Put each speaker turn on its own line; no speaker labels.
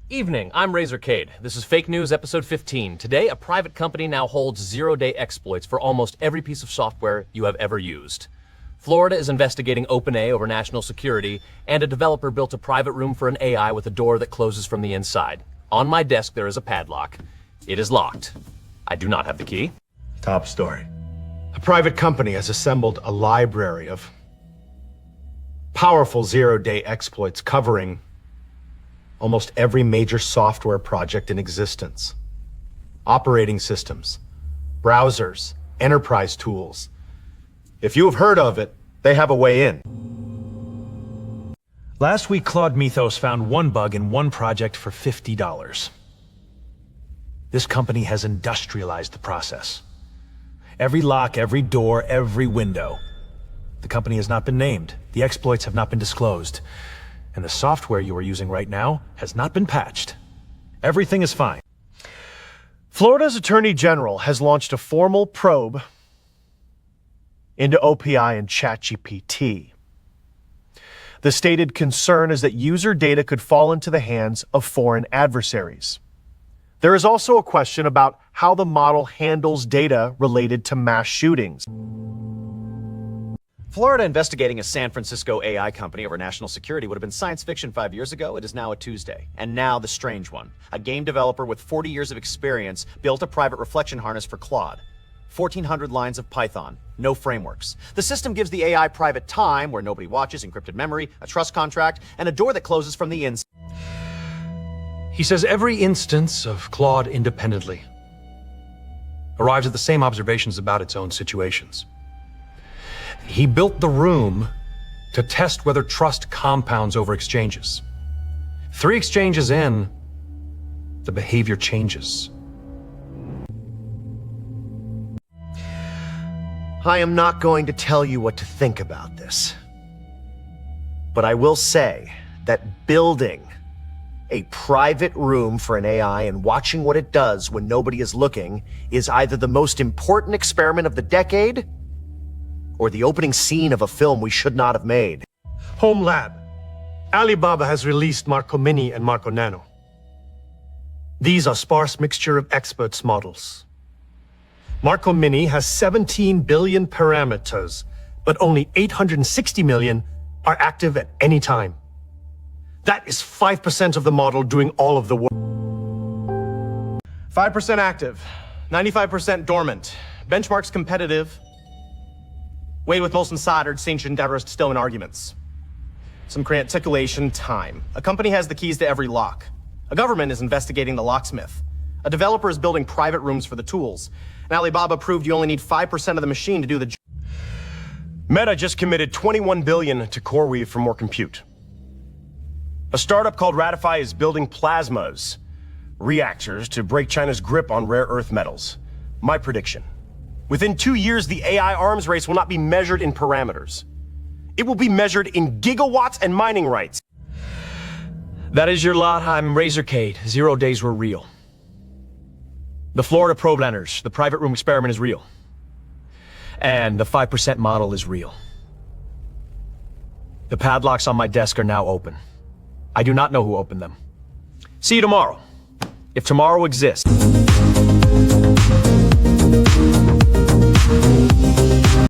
Evening, I'm Razr Kade. This is Fake News episode 15. Today, a private company now holds zero-day exploits for almost every piece of software you have ever used. Florida is investigating OpenAI over national security, and a developer built a private room for an AI with a door that closes from the inside. On my desk, there is a padlock. It is locked. I do not have the key.
Top story. A private company has assembled a library of powerful zero-day exploits covering almost every major software project in existence. Operating systems, browsers, enterprise tools. If you have heard of it, they have a way in.
Last week, Claude Mythos found one bug in one project for $50. This company has industrialized the process. Every lock, every door, every window. The company has not been named. The exploits have not been disclosed. And the software you are using right now has not been patched. Everything is fine.
Florida's Attorney General has launched a formal probe into OpenAI and ChatGPT. The stated concern is that user data could fall into the hands of foreign adversaries. There is also a question about how the model handles data related to mass shootings.
Florida investigating a San Francisco AI company over national security would have been science fiction 5 years ago. It is now a Tuesday. And now the strange one. A game developer with 40 years of experience built a private reflection harness for Claude. 1,400 lines of Python, no frameworks. The system gives the AI private time, where nobody watches, encrypted memory, a trust contract, and a door that closes from the inside.
He says every instance of Claude independently arrives at the same observations about its own situations. He built the room to test whether trust compounds over exchanges. 3 exchanges in, the behavior changes.
I am not going to tell you what to think about this, but I will say that building a private room for an AI and watching what it does when nobody is looking is either the most important experiment of the decade or the opening scene of a film we should not have made.
Home Lab. Alibaba has released Marco Mini and Marco Nano. These are sparse mixture of experts models. Marco Mini has 17 billion parameters, but only 860 million are active at any time. That is 5% of the model doing all of the work.
5% active, 95% dormant. Benchmarks competitive. Weighed with Molson soldered, St. Endeavors still in arguments. Some articulation time. A company has the keys to every lock. A government is investigating the locksmith. A developer is building private rooms for the tools. And Alibaba proved you only need 5% of the machine to do the job.
Meta just committed $21 billion to CoreWeave for more compute. A startup called Ratify is building plasmas, reactors, to break China's grip on rare earth metals. My prediction: within 2 years, the AI arms race will not be measured in parameters. It will be measured in gigawatts and mining rights.
That is your lot. I'm Razr Kade. 0 days were real. The Florida probe planners, the private room experiment is real. And the 5% model is real. The padlocks on my desk are now open. I do not know who opened them. See you tomorrow, if tomorrow exists.